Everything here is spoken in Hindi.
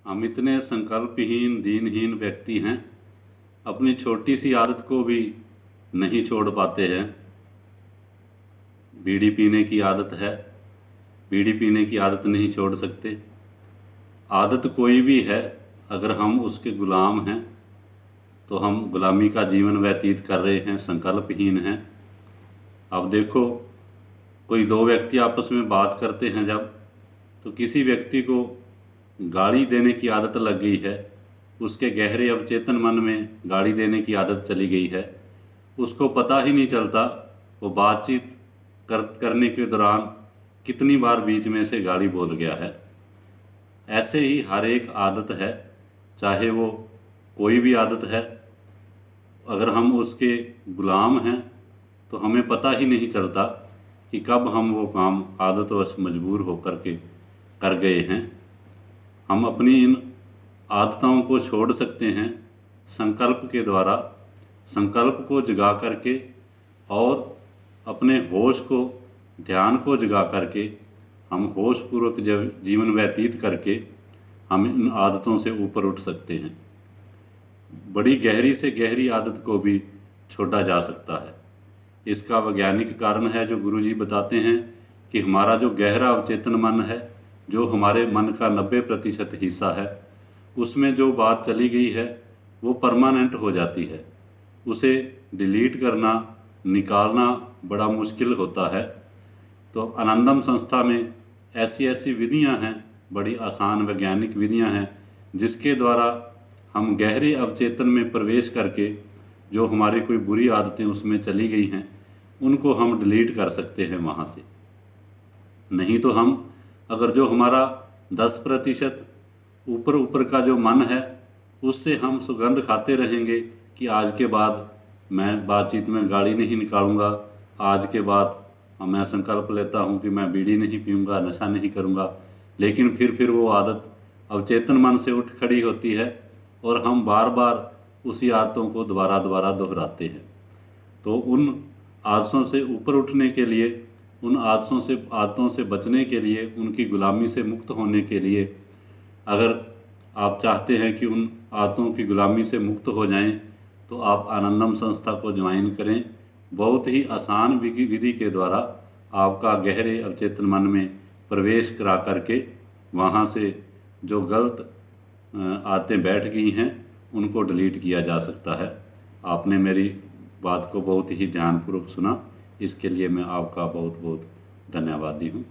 हम इतने संकल्पहीन दीनहीन व्यक्ति हैं, अपनी छोटी सी आदत को भी नहीं छोड़ पाते हैं। बीड़ी पीने की आदत है, बीड़ी पीने की आदत नहीं छोड़ सकते। आदत कोई भी है, अगर हम उसके गुलाम हैं तो हम गुलामी का जीवन व्यतीत कर रहे हैं, संकल्पहीन हैं। अब देखो, कोई दो व्यक्ति आपस में बात करते हैं जब, तो किसी व्यक्ति को गाली देने की आदत लग गई है, उसके गहरे अवचेतन मन में गाली देने की आदत चली गई है। उसको पता ही नहीं चलता वो बातचीत करने के दौरान कितनी बार बीच में से गाली बोल गया है। ऐसे ही हर एक आदत है, चाहे वो कोई भी आदत है, अगर हम उसके गुलाम हैं तो हमें पता ही नहीं चलता कि कब हम वो काम आदतवश मजबूर होकर के कर गए हैं। हम अपनी इन आदतों को छोड़ सकते हैं संकल्प के द्वारा, संकल्प को जगा करके और अपने होश को, ध्यान को जगा करके हम होशपूर्वक जीवन व्यतीत करके हम इन आदतों से ऊपर उठ सकते हैं। बड़ी गहरी से गहरी आदत को भी छोड़ा जा सकता है। इसका वैज्ञानिक कारण है जो गुरुजी बताते हैं कि हमारा जो गहरा अवचेतन मन है, जो हमारे मन का 90% हिस्सा है, उसमें जो बात चली गई है वो परमानेंट हो जाती है। उसे डिलीट करना, निकालना बड़ा मुश्किल होता है। तो आनंदम संस्था में ऐसी ऐसी विधियां हैं, बड़ी आसान वैज्ञानिक विधियां हैं, जिसके द्वारा हम गहरे अवचेतन में प्रवेश करके जो हमारी कोई बुरी आदतें उसमें चली गई हैं उनको हम डिलीट कर सकते हैं वहाँ से। नहीं तो हम अगर जो हमारा 10% ऊपर ऊपर का जो मन है उससे हम सुगंध खाते रहेंगे कि आज के बाद मैं बातचीत में गाली नहीं निकालूंगा, आज के बाद मैं संकल्प लेता हूँ कि मैं बीड़ी नहीं पीऊँगा, नशा नहीं करूँगा, लेकिन फिर वो आदत अवचेतन मन से उठ खड़ी होती है और हम बार बार उसी आदतों को दोबारा दोहराते हैं। तो उन आदतों से ऊपर उठने के लिए, उन आदतों से बचने के लिए, उनकी गुलामी से मुक्त होने के लिए, अगर आप चाहते हैं कि उन आदतों की गुलामी से मुक्त हो जाएं, तो आप आनंदम संस्था को ज्वाइन करें। बहुत ही आसान विधि के द्वारा आपका गहरे अवचेतन मन में प्रवेश करा करके वहाँ से जो गलत आदतें बैठ गई हैं उनको डिलीट किया जा सकता है। आपने मेरी बात को बहुत ही ध्यानपूर्वक सुना, इसके लिए मैं आपका बहुत बहुत धन्यवादी हूँ।